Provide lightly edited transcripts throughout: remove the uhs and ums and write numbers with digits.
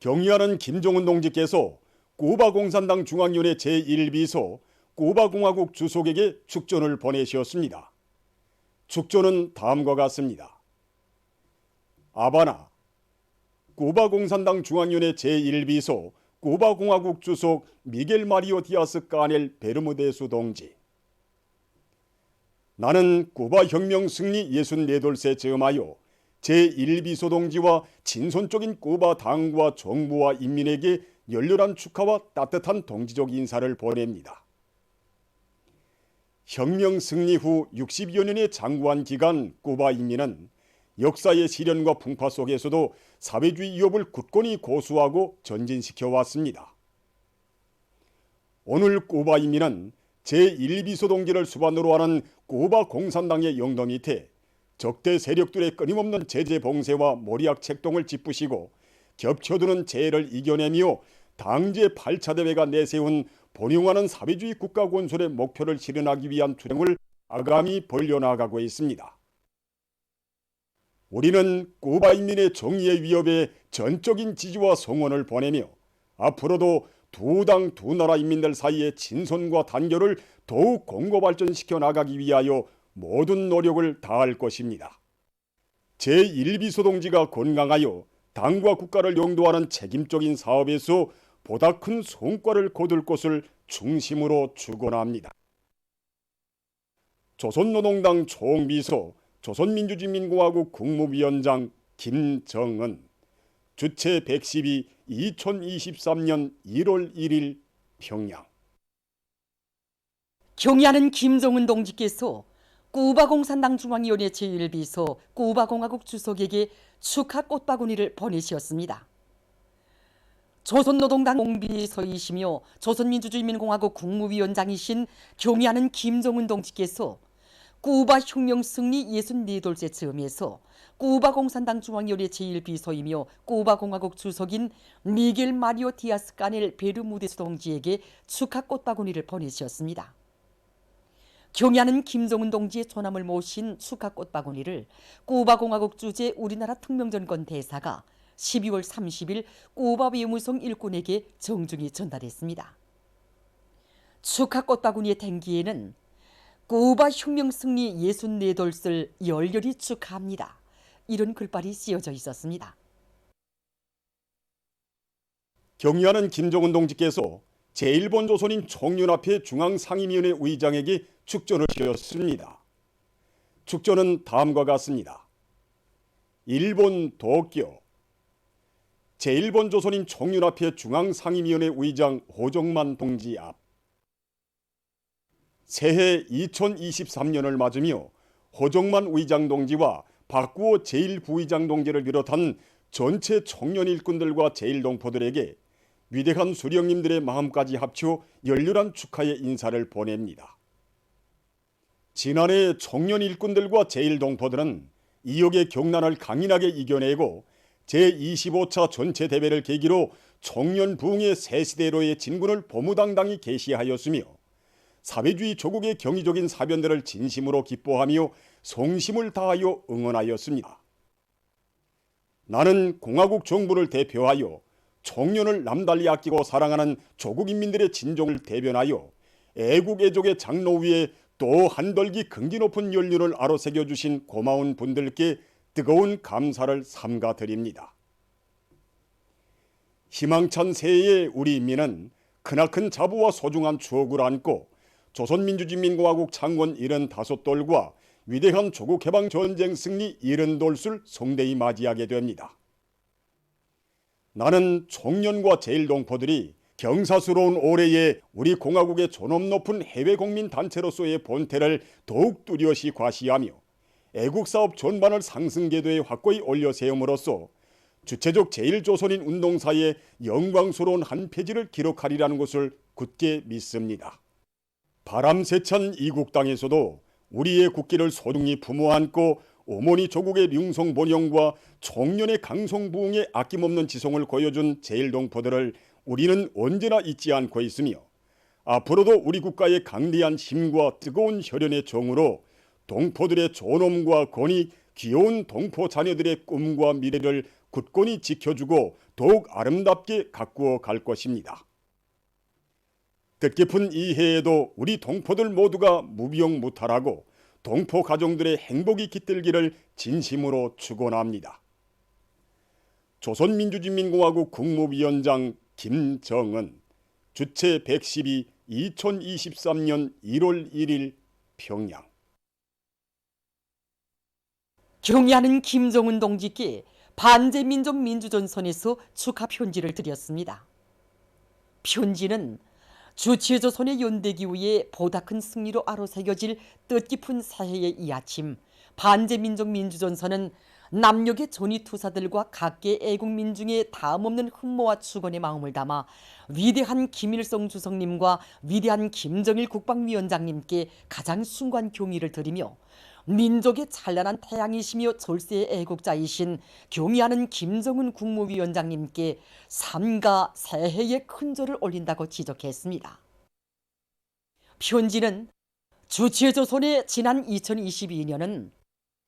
경의하는 김정은 동지께서 쿠바공산당 중앙위원회 제1비서 쿠바공화국 주석에게 축전을 보내셨습니다. 축전은 다음과 같습니다. 아바나, 쿠바공산당 중앙위원회 제1비서 쿠바공화국 주석 미겔 마리오 디아스 까넬 베르무데수 동지. 나는 쿠바 혁명 승리 64돌세 즈음하여 제1비서 동지와 친손적인 쿠바 당과 정부와 인민에게 열렬한 축하와 따뜻한 동지적 인사를 보냅니다. 혁명 승리 후 60여 년의 장구한 기간 쿠바 인민은 역사의 시련과 풍파 속에서도 사회주의 위협을 굳건히 고수하고 전진시켜 왔습니다. 오늘 쿠바 인민은 제1비서 동지를 수반으로 하는 쿠바 공산당의 영도 밑에 적대 세력들의 끊임없는 제재 봉쇄와 모리악 책동을 짚으시고 겹쳐드는 재해를 이겨내며 당제 8차 대회가 내세운 번영하는 사회주의 국가 건설의 목표를 실현하기 위한 투쟁을 아감히 벌려나가고 있습니다. 우리는 쿠바 인민의 정의의 위협에 전적인 지지와 성원을 보내며 앞으로도 두 당 두 나라 인민들 사이의 친선과 단결을 더욱 공고 발전시켜 나가기 위하여 모든 노력을 다할 것입니다. 제1비서 동지가 건강하여 당과 국가를 영도하는 책임적인 사업에서 보다 큰 성과를 거둘 것을 중심으로 축원합니다. 조선노동당 총비서 조선민주주의인민공화국 국무위원장 김정은. 주체 112 2023년 1월 1일 평양. 경의하는 김정은 동지께서 쿠바 공산당 중앙위원회 제1비서 쿠바공화국 주석에게 축하 꽃바구니를 보내셨습니다. 조선노동당 공비서이시며 조선민주주의인민공화국 국무위원장이신 경의하는 김정은 동지께서 쿠바 혁명 승리 64돌째 즈음에서 쿠바 공산당 중앙위원회 제1비서이며 쿠바 공화국 주석인 미겔 마리오 디아스 까넬 베르무데스 동지에게 축하 꽃바구니를 보내셨습니다. 경의하는 김정은 동지의 소남을 모신 축하 꽃바구니를 쿠바 공화국 주재 우리나라 특명전권 대사가 12월 30일 쿠바 외무성 일꾼에게 정중히 전달했습니다. 축하 꽃바구니의 댕기에는 쿠바 혁명 승리 64돌을 열렬히 축하합니다. 이런 글발이 씌어져 있었습니다. 경의하는 김정은 동지께서 제1번 조선인 총연합회 중앙상임위원회 의장에게 축전을 드렸습니다. 축전은 다음과 같습니다. 일본 도쿄 제1번 조선인 총연합회 중앙상임위원회 의장 호정만 동지 앞. 새해 2023년을 맞으며 호정만 의장 동지와 박구호 제1부의장 동지를 비롯한 전체 청년 일꾼들과 제1동포들에게 위대한 수령님들의 마음까지 합쳐 열렬한 축하의 인사를 보냅니다. 지난해 청년 일꾼들과 제1동포들은 이역의 경난을 강인하게 이겨내고 제25차 전체 대회를 계기로 청년 부흥의 새 시대로의 진군을 보무당당히 개시하였으며 사회주의 조국의 경이적인 사변들을 진심으로 기뻐하며 성심을 다하여 응원하였습니다. 나는 공화국 정부를 대표하여 청년을 남달리 아끼고 사랑하는 조국 인민들의 진정을 대변하여 애국 애족의 장로 위에 또 한덜기 긍지 높은 연륜을 아로새겨 주신 고마운 분들께 뜨거운 감사를 삼가 드립니다. 희망찬 새해에 우리 인민은 크나큰 자부와 소중한 추억을 안고 조선민주주의인민공화국 창건 75돌과 위대한 조국해방전쟁 승리 70돌을 성대히 맞이하게 됩니다. 나는 청년과 제1동포들이 경사스러운 올해에 우리 공화국의 존엄 높은 해외국민단체로서의 본태를 더욱 뚜렷이 과시하며 애국사업 전반을 상승궤도에 확고히 올려세움으로써 주체적 제1조선인 운동사의 영광스러운 한 페이지를 기록하리라는 것을 굳게 믿습니다. 바람세찬 이국 땅에서도 우리의 국기를 소중히 품어안고 어머니 조국의 융성본영과 청년의 강성부흥에 아낌없는 지성을 보여준 제1동포들을 우리는 언제나 잊지 않고 있으며 앞으로도 우리 국가의 강대한 힘과 뜨거운 혈연의 정으로 동포들의 존엄과 권위, 귀여운 동포 자녀들의 꿈과 미래를 굳건히 지켜주고 더욱 아름답게 가꾸어 갈 것입니다. 뜻깊은 이 해에도 우리 동포들 모두가 무병무탈하고 동포 가정들의 행복이 깃들기를 진심으로 축원합니다. 조선민주주의인민공화국 국무위원장 김정은, 주체 112, 2023년 1월 1일 평양. 경의하는 김정은 동지께 반제민족 민주전선에서 축하 편지를 드렸습니다. 편지는 주체조선의 연대기후에 보다 큰 승리로 아로새겨질 뜻깊은 새해의 이 아침, 반제민족 민주전선은 남녘의 전위투사들과 각계 애국민중의 다음없는 흠모와 축원의 마음을 담아 위대한 김일성 주석님과 위대한 김정일 국방위원장님께 가장 숭고한 경의를 드리며 민족의 찬란한 태양이시며 절세의 애국자이신 경의하는 김정은 국무위원장님께 삼가 새해의 큰 절을 올린다고 지적했습니다. 편지는 주체조선의 지난 2022년은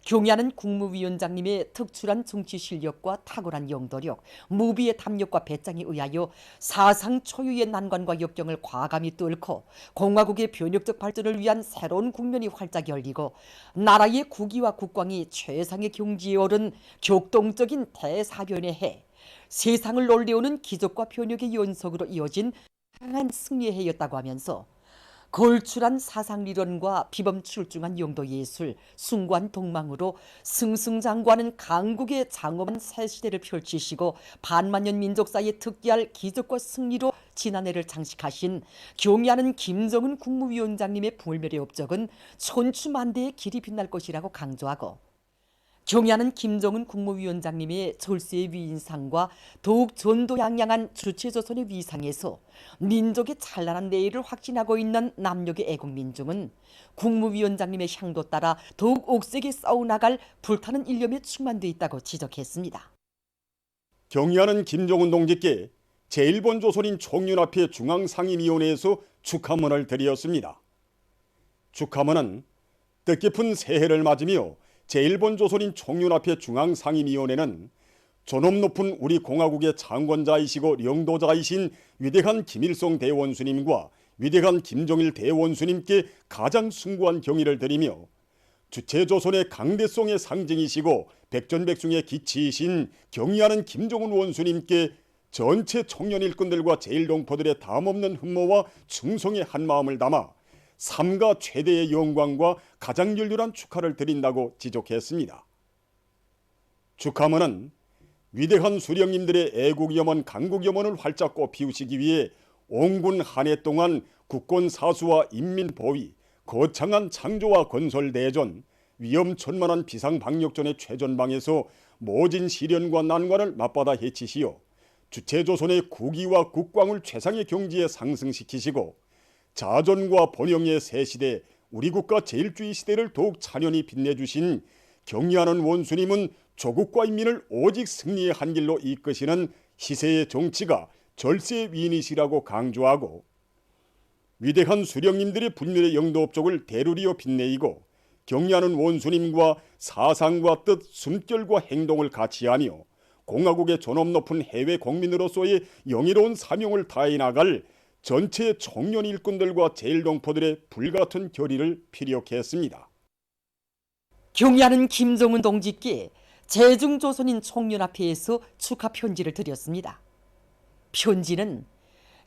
경의하는 국무위원장님의 특출한 정치 실력과 탁월한 영도력, 무비의 담력과 배짱에 의하여 사상 초유의 난관과 역경을 과감히 뚫고 공화국의 변혁적 발전을 위한 새로운 국면이 활짝 열리고 나라의 국위와 국광이 최상의 경지에 오른 격동적인 대사변의 해, 세상을 놀래우는 기적과 변혁의 연속으로 이어진 강한 승리의 해였다고 하면서 걸출한 사상리론과 비범출중한 영도예술, 숭고한 동망으로 승승장구하는 강국의 장엄한 새시대를 펼치시고 반만년 민족사에 특기할 기적과 승리로 지난해를 장식하신 경의하는 김정은 국무위원장님의 불멸의 업적은 천추만대의 길이 빛날 것이라고 강조하고, 경의하는 김정은 국무위원장님의 절세의 위인상과 더욱 전도양양한 주체조선의 위상에서 민족의 찬란한 내일을 확신하고 있는 남녘의 애국민중은 국무위원장님의 향도 따라 더욱 옥색에 싸워나갈 불타는 일념에 충만되어 있다고 지적했습니다. 경의하는 김정은 동지께 제1본 총연합회 중앙상임위원회에서 축하문을 드렸습니다. 축하문은 뜻깊은 새해를 맞으며 제1본 총연합회 중앙상임위원회는 존엄 높은 우리 공화국의 창건자이시고 영도자이신 위대한 김일성 대원수님과 위대한 김정일 대원수님께 가장 숭고한 경의를 드리며 주체조선의 강대성의 상징이시고 백전백승의 기치이신 경의하는 김정은 원수님께 전체 청년 일꾼들과 제1동포들의 다음없는 흠모와 충성의 한마음을 담아 삼가 최대의 영광과 가장 열렬한 축하를 드린다고 지적했습니다. 축하문은 위대한 수령님들의 애국염원, 강국염원을 활짝 꽃피우시기 위해 온군 한 해 동안 국권 사수와 인민 보위, 거창한 창조와 건설 대전, 위험천만한 비상방역전의 최전방에서 모진 시련과 난관을 맞받아 헤치시어 주체조선의 국위와 국광을 최상의 경지에 상승시키시고 자전과 번영의 새시대, 우리 국가 제일주의 시대를 더욱 찬연히 빛내주신 경의하는 원수님은 조국과 인민을 오직 승리의 한 길로 이끄시는 희세의 정치가 절세의 위인이시라고 강조하고, 위대한 수령님들의 불멸의 영도업적을 대루리어 빛내이고 경의하는 원수님과 사상과 뜻, 숨결과 행동을 같이하며 공화국의 존엄 높은 해외 국민으로서의 영예로운 사명을 다해 나갈 전체 청년 일꾼들과 제1동포들의 불같은 결의를 피력했습니다. 경의하는 김정은 동지께 제중조선인 총연합회에서 축하 편지를 드렸습니다. 편지는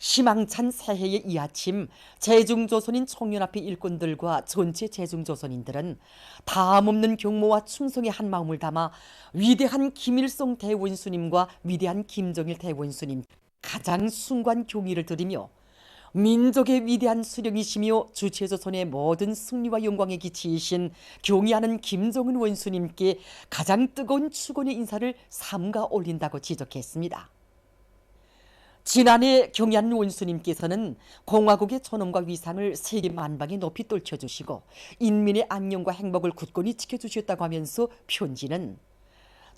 희망찬 새해의 이 아침 제중조선인 총연합회 일꾼들과 전체 제중조선인들은 다함없는 경모와 충성의 한마음을 담아 위대한 김일성 대원수님과 위대한 김정일 대원수님 가장 숭고한 경의를 드리며 민족의 위대한 수령이시며 주체조선의 모든 승리와 영광의 기치이신 경의하는 김정은 원수님께 가장 뜨거운 축원의 인사를 삼가 올린다고 지적했습니다. 지난해 경의하는 원수님께서는 공화국의 존엄과 위상을 세계 만방에 높이 떨쳐주시고 인민의 안녕과 행복을 굳건히 지켜주셨다고 하면서 편지는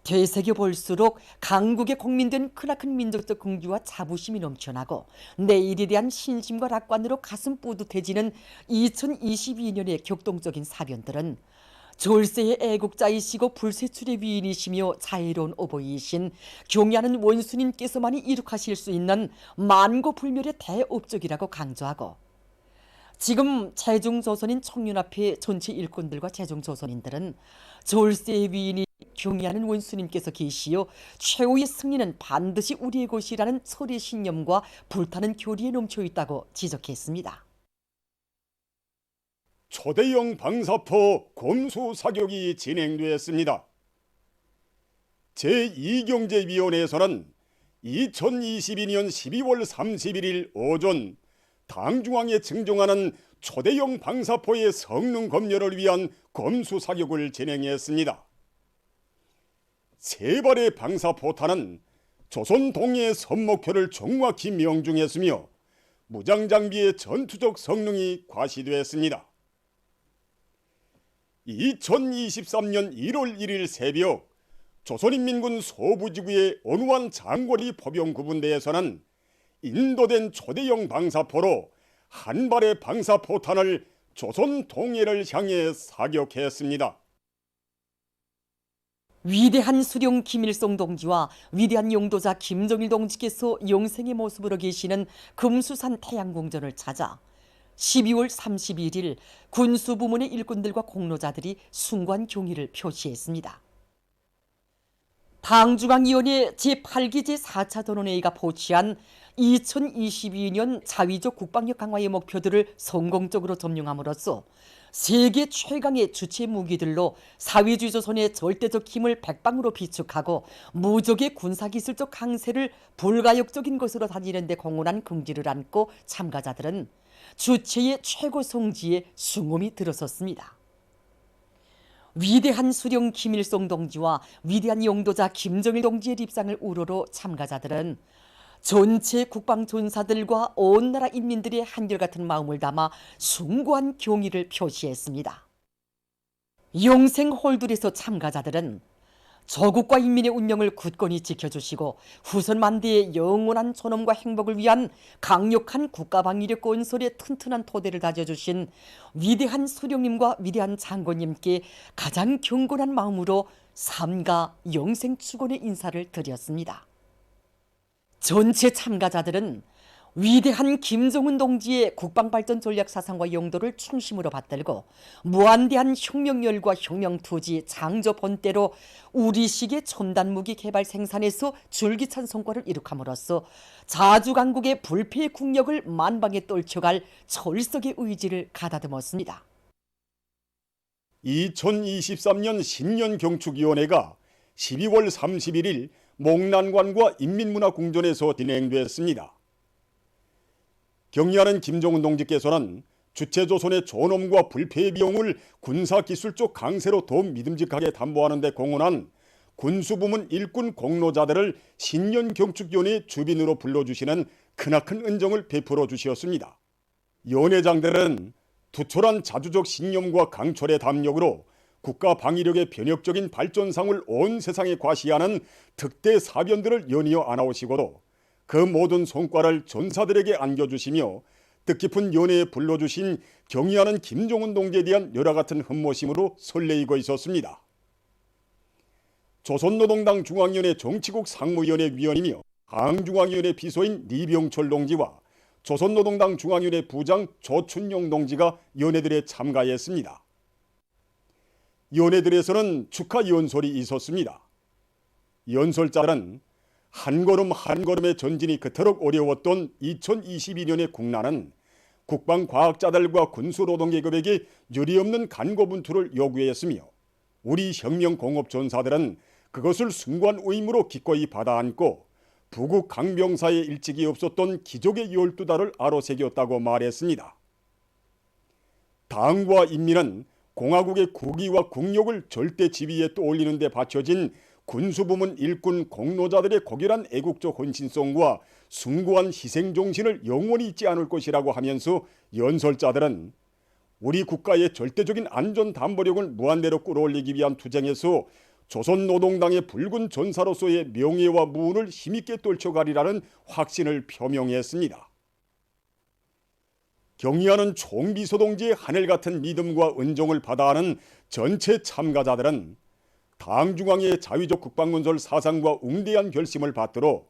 되새겨 볼수록 강국의 국민된 크나큰 민족적 긍지와 자부심이 넘쳐나고 내일에 대한 신심과 낙관으로 가슴 뿌듯해지는 2022년의 격동적인 사변들은 졸세의 애국자이시고 불세출의 위인이시며 자애로운 어버이이신 경야는 원수님께서만이 이룩하실 수 있는 만고불멸의 대업적이라고 강조하고, 지금 제중조선인 청년앞에 전체 일꾼들과 제중조선인들은 졸세의 위인이 경야하는 원수님께서 계시어 최후의 승리는 반드시 우리의 것이라는 설의 신념과 불타는 교리에 넘쳐 있다고 지적했습니다. 초대형 방사포 곰수 사격이 진행되었습니다. 제2경제위원회에서는 2022년 12월 31일 오전 당중앙에 증정하는 초대형 방사포의 성능 검열을 위한 검수 사격을 진행했습니다. 세 발의 방사포탄은 조선 동해의 선목표를 정확히 명중했으며 무장장비의 전투적 성능이 과시되었습니다. 2023년 1월 1일 새벽 조선인민군 소부지구의 온우한 장거리 포병구분대에서는 인도된 초대형 방사포로 한 발의 방사포탄을 조선 동해를 향해 사격했습니다. 위대한 수령 김일성 동지와 위대한 용도자 김정일 동지께서 영생의 모습으로 계시는 금수산 태양궁전을 찾아 12월 31일 군수부문의 일꾼들과 공로자들이 숭고한 경의를 표시했습니다. 당중앙위원회 제8기 제4차 전원회의가 포치한 2022년 자위적 국방력 강화의 목표들을 성공적으로 점령함으로써 세계 최강의 주체 무기들로 사회주의 조선의 절대적 힘을 백방으로 비축하고 무적의 군사기술적 강세를 불가역적인 것으로 다지는 데 공헌한 긍지를 안고 참가자들은 주체의 최고 성지에 숭엄이 들어섰습니다. 위대한 수령 김일성 동지와 위대한 용도자 김정일 동지의 입상을 우러러 참가자들은 전체 국방전사들과 온 나라 인민들의 한결같은 마음을 담아 숭고한 경의를 표시했습니다. 영생 홀둘에서 참가자들은 조국과 인민의 운명을 굳건히 지켜주시고 후손 만대의 영원한 존엄과 행복을 위한 강력한 국가방위력 건설의 튼튼한 토대를 다져주신 위대한 수령님과 위대한 장군님께 가장 경건한 마음으로 삼가 영생 축원의 인사를 드렸습니다. 전체 참가자들은 위대한 김정은 동지의 국방발전 전략 사상과 용도를 충심으로 받들고 무한대한 혁명열과 혁명투지 장저 본때로 우리식의 첨단 무기 개발 생산에서 줄기찬 성과를 이룩함으로써 자주강국의 불패의 국력을 만방에 떨쳐갈 철석의 의지를 가다듬었습니다. 2023년 신년경축위원회가 12월 31일 목난관과 인민문화궁전에서 진행됐습니다. 경의하는 김정은 동지께서는 주체조선의 존엄과 불패의 비용을 군사기술적 강세로 더 믿음직하게 담보하는 데 공헌한 군수부문 일꾼 공로자들을 신년경축위원회 주빈으로 불러주시는 크나큰 은정을 베풀어 주셨습니다. 연회장들은 투철한 자주적 신념과 강철의 담력으로 국가 방위력의 변혁적인 발전상을 온 세상에 과시하는 특대 사변들을 연이어 안아오시고도 그 모든 성과를 전사들에게 안겨주시며 뜻깊은 연회에 불러주신 경의하는 김정은 동지에 대한 열화 같은 흠모심으로 설레이고 있었습니다. 조선노동당 중앙위원회 정치국 상무위원회 위원이며 당중앙위원회 비서인 리병철 동지와 조선노동당 중앙위원회 부장 조춘용 동지가 연회들에 참가했습니다. 연회들에서는 축하 연설이 있었습니다. 연설자들은 한 걸음 한 걸음의 전진이 그토록 어려웠던 2022년의 국난은 국방과학자들과 군수노동계급에게 유리없는 간고분투를 요구했으며 우리 혁명공업전사들은 그것을 숭고한 의무로 기꺼이 받아안고 부국 강병사의 일찍이 없었던 기적의 12달을 아로새겼다고 말했습니다. 당과 인민은 공화국의 국위와 국력을 절대 지위에 떠올리는 데 바쳐진 군수부문 일꾼 공로자들의 고결한 애국적 헌신성과 숭고한 희생정신을 영원히 잊지 않을 것이라고 하면서 연설자들은 우리 국가의 절대적인 안전담보력을 무한대로 끌어올리기 위한 투쟁에서 조선노동당의 붉은 전사로서의 명예와 무운을 힘있게 떨쳐가리라는 확신을 표명했습니다. 경의하는 총비서동지의 하늘 같은 믿음과 은종을 받아하는 전체 참가자들은 당중앙의 자위적 국방건설 사상과 웅대한 결심을 받들어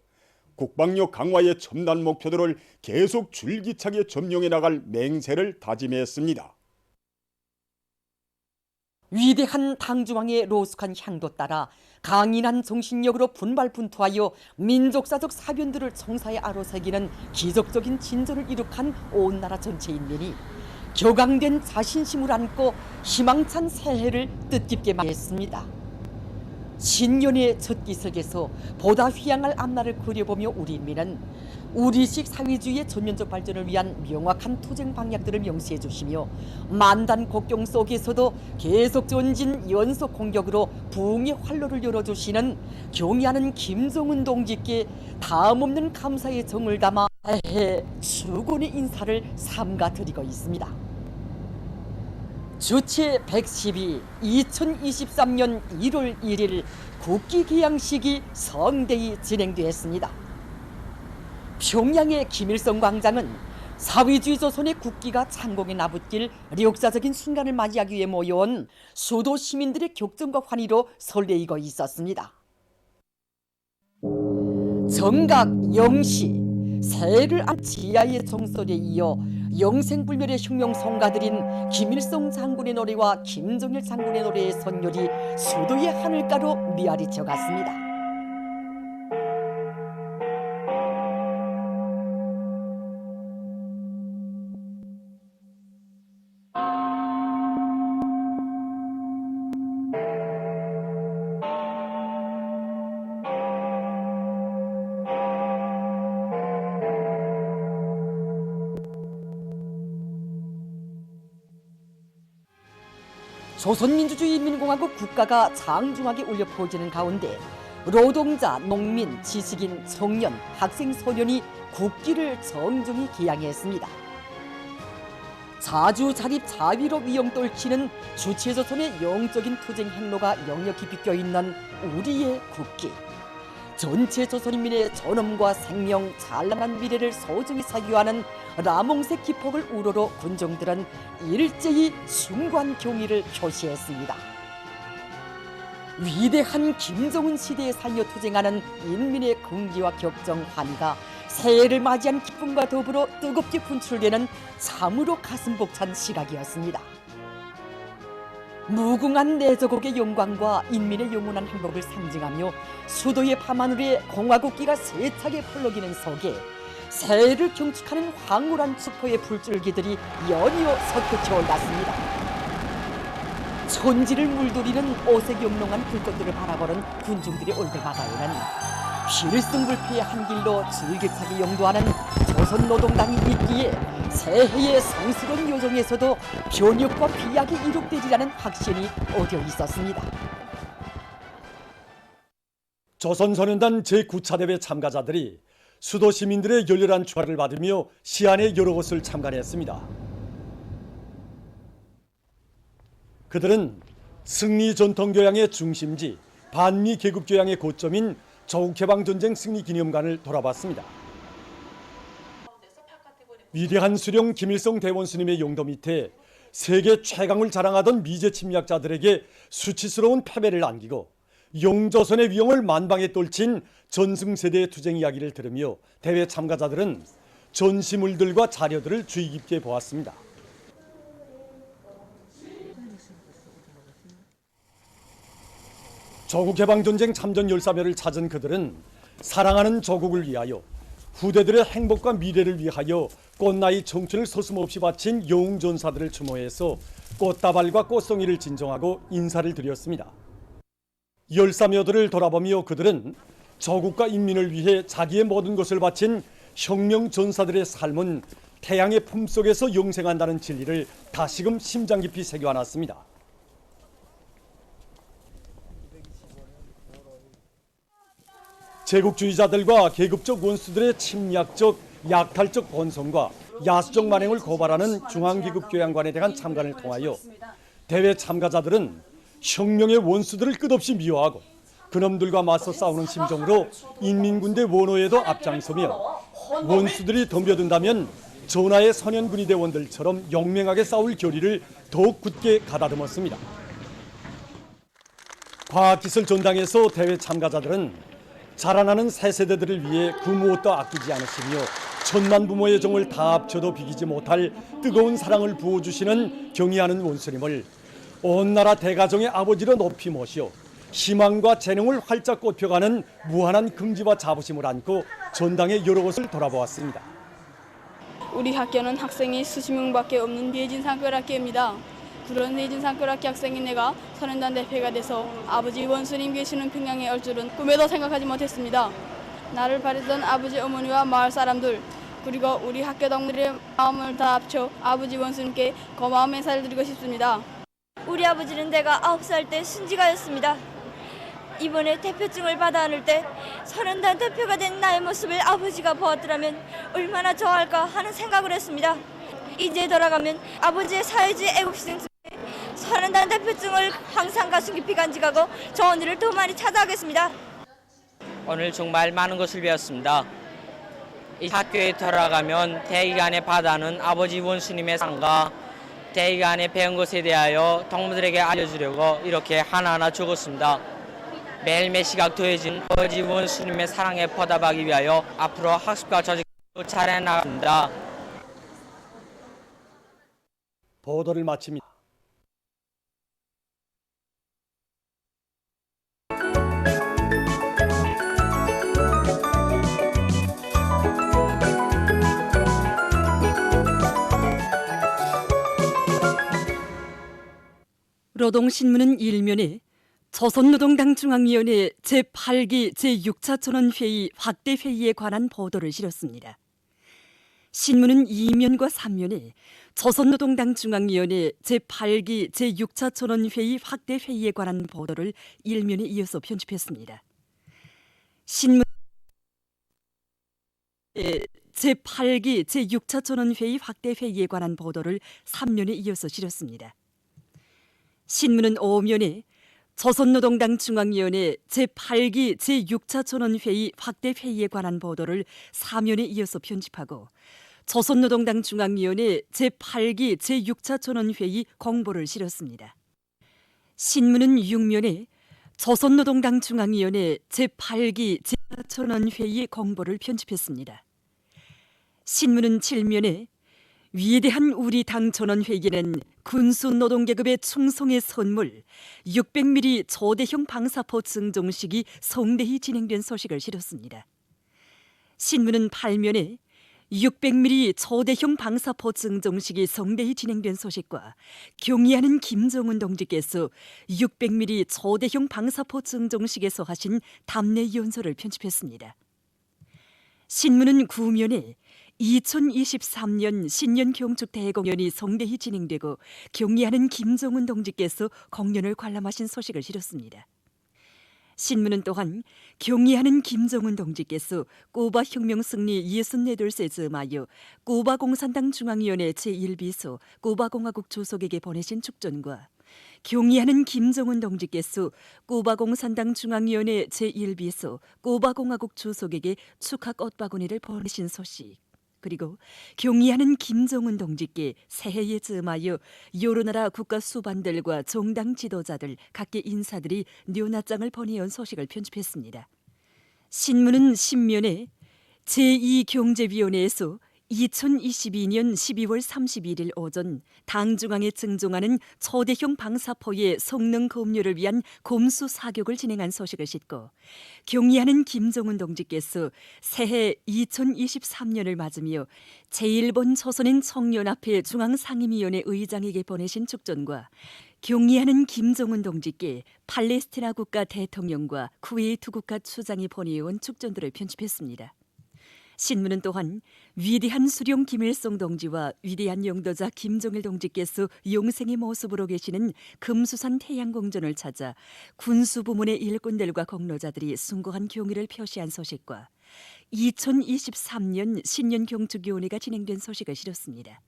국방력 강화의 첨단 목표들을 계속 줄기차게 점령해 나갈 맹세를 다짐했습니다. 위대한 당중앙의 로숙한 향도 따라 강인한 정신력으로 분발분투하여 민족사적 사변들을 청사에 아로새기는 기적적인 진전을 이룩한 온 나라 전체 인민이 격앙된 자신심을 안고 희망찬 새해를 뜻깊게 맞이했습니다. 신년의 첫 기석에서 보다 휘양할 앞날을 그려보며 우리 인민은 우리식 사회주의의 전면적 발전을 위한 명확한 투쟁 방향들을 명시해 주시며 만단 국경 속에서도 계속 전진 연속 공격으로 부흥의 활로를 열어주시는 경의하는 김정은 동지께 다음없는 감사의 정을 담아 새해 축원의 인사를 삼가드리고 있습니다. 주체 112 2023년 1월 1일 국기 기양식이 성대히 진행되었습니다. 평양의 김일성 광장은 사회주의 조선의 국기가 창공에 나붙길 역사적인 순간을 맞이하기 위해 모여온 수도 시민들의 격정과 환희로 설레이고 있었습니다. 정각, 영시, 새해를 안 지하의 종소리에 이어 영생불멸의 혁명성가들인 김일성 장군의 노래와 김정일 장군의 노래의 선율이 수도의 하늘가로 메아리쳐 갔습니다. 조선민주주의인민공화국 국가가 장중하게 울려 퍼지는 가운데 노동자, 농민, 지식인, 청년, 학생, 소년이 국기를 정중히 기양했습니다. 자주자립 자위로 위용 떨치는 주체조선의 영적인 투쟁 행로가 역력히 비껴있는 우리의 국기. 전체 조선인민의 존엄과 생명, 찬란한 미래를 소중히 사유하는 라몽색 기폭을 우러러 군종들은 일제히 숭고한 경의를 표시했습니다. 위대한 김정은 시대에 살려 투쟁하는 인민의 긍지와 격정, 환희가 새해를 맞이한 기쁨과 더불어 뜨겁게 분출되는 참으로 가슴 벅찬 시각이었습니다. 무궁한 내조국의 영광과 인민의 영원한 행복을 상징하며 수도의 밤하늘에 공화국기가 세차게 펄럭이는 속에 새해를 경축하는 황홀한 축포의 불줄기들이 연이어 솟구쳐 올랐습니다. 천지를 물들이는 오색영롱한 불꽃들을 바라보는 군중들의 올드바다에는 필승불피의 한 길로 줄기차게 영도하는 조선노동당이 있기에 새해의 성스러운 요정에서도 변혁과 비약이 이룩되리라는 확신이 어려 있었습니다. 조선소년단 제9차 대회 참가자들이 수도 시민들의 열렬한 축하를 받으며 시안의 여러 곳을 참관했습니다. 그들은 승리 전통교양의 중심지 반미 계급교양의 고점인 조국해방전쟁 승리기념관을 돌아봤습니다. 위대한 수령 김일성 대원수님의 용도 밑에 세계 최강을 자랑하던 미제 침략자들에게 수치스러운 패배를 안기고 영조선의 위용을 만방에 떨친 전승세대의 투쟁 이야기를 들으며 대회 참가자들은 전시물들과 자료들을 주의 깊게 보았습니다. 조국해방전쟁 참전 열사별을 찾은 그들은 사랑하는 조국을 위하여 후대들의 행복과 미래를 위하여 꽃나이 청춘을 서슴없이 바친 영웅전사들을 추모해서 꽃다발과 꽃송이를 진정하고 인사를 드렸습니다. 열사묘들을 돌아보며 그들은 조국과 인민을 위해 자기의 모든 것을 바친 혁명전사들의 삶은 태양의 품속에서 영생한다는 진리를 다시금 심장 깊이 새겨안았습니다. 제국주의자들과 계급적 원수들의 침략적, 약탈적 본성과 야수적 만행을 고발하는 중앙기급교양관에 대한 참관을 통하여 대회 참가자들은 혁명의 원수들을 끝없이 미워하고 그놈들과 맞서 싸우는 심정으로 인민군대 원호에도 앞장서며 원수들이 덤벼든다면 전하의 선현군이 대원들처럼 영맹하게 싸울 결의를 더욱 굳게 가다듬었습니다. 과학기술 전당에서 대회 참가자들은 자라나는 새 세대들을 위해 그 무엇도 아끼지 않으시며 천만 부모의 정을 다 합쳐도 비기지 못할 뜨거운 사랑을 부어주시는 경의하는 원수님을 온 나라 대가정의 아버지로 높이 모시어 희망과 재능을 활짝 꽃펴가는 무한한 긍지와 자부심을 안고 전당의 여러 곳을 돌아보았습니다. 우리 학교는 학생이 수십 명밖에 없는 대진 산골학교입니다. 그런 대진 산골학교 학생인 내가 선현단 대표가 돼서 아버지 원수님 계시는 평양에 올 줄은 꿈에도 생각하지 못했습니다. 나를 바랬던 아버지 어머니와 마을 사람들 그리고 우리 학교 동물의 마음을 다 합쳐 아버지 원수님께 고마운 인사를 드리고 싶습니다. 우리 아버지는 내가 9살 때 순직하였습니다. 이번에 대표증을 받아 안을 때 선현단 대표가 된 나의 모습을 아버지가 보았더라면 얼마나 좋아할까 하는 생각을 했습니다. 이제 돌아가면 아버지의 사회주의 애국시생 속에 선현단 대표증을 항상 가슴 깊이 간직하고 좋은 일을 더 많이 찾아가겠습니다. 오늘 정말 많은 것을 배웠습니다. 이 학교에 돌아가면 대기간에 받아는 아버지 원수님의 상과 대기간에 배운 것에 대하여 동무들에게 알려주려고 이렇게 하나하나 적었습니다. 매일매일 시각 더해진 아버지 원수님의 사랑에 보답하기 위하여 앞으로 학습과 조직을 잘해 나갑니다. 보도를 마칩니다. 노동신문은 일면에 조선노동당 중앙위원회 제8기 제6차 전원회의 확대회의에 관한 보도를 실었습니다. 신문은 2면과 3면에 조선노동당 중앙위원회 제8기 제6차 전원회의 확대회의에 관한 보도를 일면에 이어서 편집했습니다. 신문 제8기 제6차 전원회의 확대회의에 관한 보도를 3면에 이어서 실었습니다. 신문은 5면에 조선노동당 중앙위원회 제8기 제6차 전원회의 확대회의에 관한 보도를 4면에 이어서 편집하고 조선노동당 중앙위원회 제8기 제6차 전원회의 공보를 실었습니다. 신문은 6면에 조선노동당 중앙위원회 제8기 제6차 전원회의 공보를 편집했습니다. 신문은 7면에 위대한 우리 당 전원회의는 군수노동계급의 충성의 선물 600mm 초대형 방사포 증종식이 성대히 진행된 소식을 실었습니다. 신문은 8면에 600mm 초대형 방사포 증종식이 성대히 진행된 소식과 경의하는 김정은 동지께서 600mm 초대형 방사포 증종식에서 하신 답례 연설을 편집했습니다. 신문은 9면에 2023년 신년 경축 대공연이 성대히 진행되고 경의하는 김정은 동지께서 공연을 관람하신 소식을 실었습니다. 신문은 또한 경의하는 김정은 동지께서 쿠바 혁명 승리 64돌세 즈음하여 쿠바 공산당 중앙위원회 제1비서 쿠바공화국 주석에게 보내신 축전과 경의하는 김정은 동지께서 쿠바 공산당 중앙위원회 제1비서 쿠바공화국 주석에게 축하 꽃바구니를 보내신 소식, 그리고 경의하는 김정은 동지께 새해에 즈음하여 여러 나라 국가 수반들과 정당 지도자들 각계 인사들이 뇨나장을 보내온 소식을 편집했습니다. 신문은 10면에 제2경제위원회에서 2022년 12월 31일 오전 당 중앙에 증종하는 초대형 방사포의 성능 검열을 위한 검수 사격을 진행한 소식을 싣고 경의하는 김정은 동지께서 새해 2023년을 맞으며 제1번 조선인 청년합회 중앙상임위원회 의장에게 보내신 축전과 경의하는 김정은 동지께 팔레스티나 국가 대통령과 쿠웨이트 국가 추장이 보내온 축전들을 편집했습니다. 신문은 또한 위대한 수령 김일성 동지와 위대한 영도자 김정일 동지께서 용생의 모습으로 계시는 금수산 태양궁전을 찾아 군수부문의 일꾼들과 공로자들이 숭고한 경의를 표시한 소식과 2023년 신년 경축위원회가 진행된 소식을 실었습니다.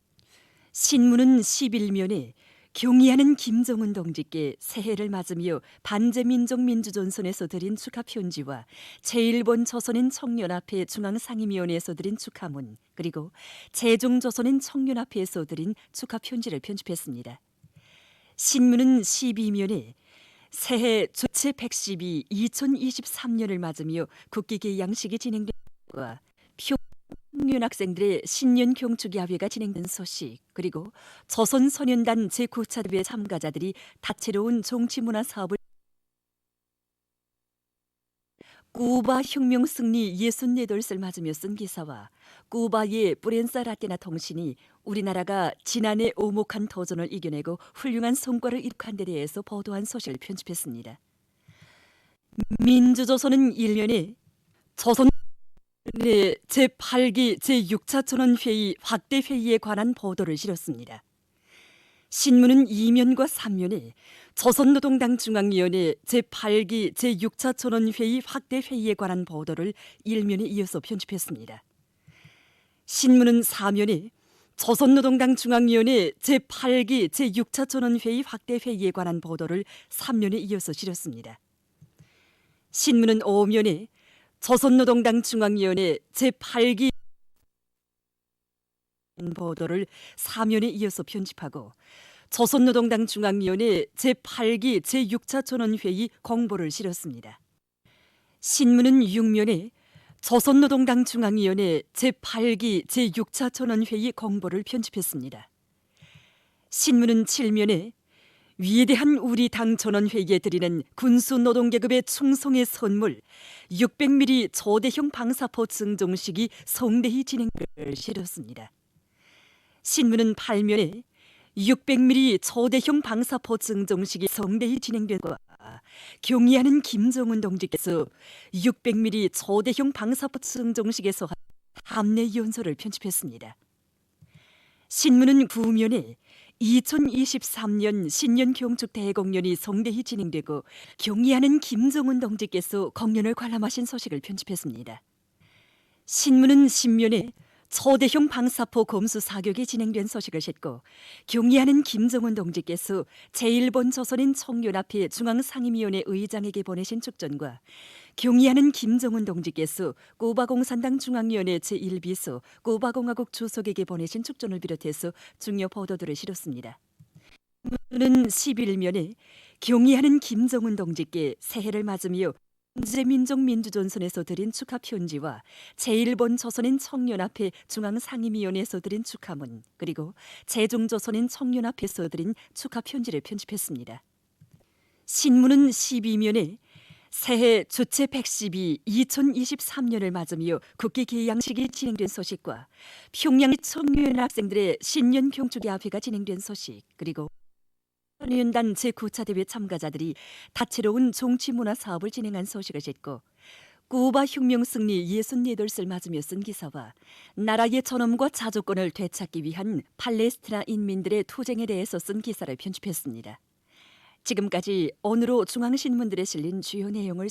신문은 11면에 경의하는 김정은 동지께 새해를 맞으며 반제민족민주전선에서 드린 축하 편지와 제1본 조선인 청년합회 중앙상임위원회에서 드린 축하문, 그리고 제중조선인 청년합회에서 드린 축하 편지를 편집했습니다. 신문은 12면에 새해 조체 112 2023년을 맞으며 국기개양식이 진행된 것과 평년 학생들의 신년 경축야회가 진행된 소식, 그리고 조선소년단 제9차 대회 참가자들이 다채로운 정치문화 사업을 쿠바 혁명 승리 64돌을 맞으며 쓴 기사와 쿠바의 프렌사 라떼나 통신이 우리나라가 지난해 오목한 도전을 이겨내고 훌륭한 성과를 이룩한 데 대해서 보도한 소식을 편집했습니다. 민주조선은 1년에 조선 제8기 제6차 전원회의 확대 회의에 관한 보도를 실었습니다. 신문은 2면과 3면에 조선노동당 중앙위원회 제8기 제6차 전원회의 확대 회의에 관한 보도를 1면에 이어서 편집했습니다. 신문은 4면에 조선노동당 중앙위원회 제8기 제6차 전원회의 확대 회의에 관한 보도를 3면에 이어서 실었습니다. 신문은 5면에 조선노동당 중앙위원회 제8기 보도를 4면에 이어서 편집하고 조선노동당 중앙위원회 제8기 제6차 전원회의 공보를 실었습니다. 신문은 6면에 조선노동당 중앙위원회 제8기 제6차 전원회의 공보를 편집했습니다. 신문은 7면에 위대한 우리 당 전원회의에 드리는 군수노동계급의 충성의 선물 600mm 초대형 방사포 증종식이 성대히 진행을 실었습니다. 신문은 8면에 600mm 초대형 방사포 증종식이 성대히 진행된 것과 경의하는 김정은 동지께서 600mm 초대형 방사포 증종식에서 함내 연설을 편집했습니다. 신문은 9면에 2023년 신년 경축 대공연이 성대히 진행되고 경의하는 김정은 동지께서 공연을 관람하신 소식을 편집했습니다. 신문은 10면에 초대형 방사포 검수 사격이 진행된 소식을 싣고 경의하는 김정은 동지께서 제1본 조선인 청년합회 중앙상임위원회 의장에게 보내신 축전과 경의하는 김정은 동지께서 쿠바 공산당 중앙위원회 제1비서 쿠바공화국 주석에게 보내신 축전을 비롯해서 중요 보도들을 실었습니다. 는 11면에 경의하는 김정은 동지께 새해를 맞으며 반제민족민주전선에서 드린 축하 편지와 제1본 조선인 청년합회 중앙상임위원회에서 드린 축하문, 그리고 제중조선인 청년합회에서 드린 축하 편지를 편집했습니다. 신문은 12면에 새해 주체 112 2023년을 맞으며 국기개양식이 진행된 소식과 평양 청년 학생들의 신년 경축야회가 진행된 소식, 그리고 소년단 제9차 대회 참가자들이 다채로운 정치문화 사업을 진행한 소식을 싣고 쿠바 혁명 승리 64돌을 맞으며 쓴 기사와 나라의 존엄과 자주권을 되찾기 위한 팔레스티나 인민들의 투쟁에 대해서 쓴 기사를 편집했습니다. 지금까지 오늘로 중앙신문들에 실린 주요 내용을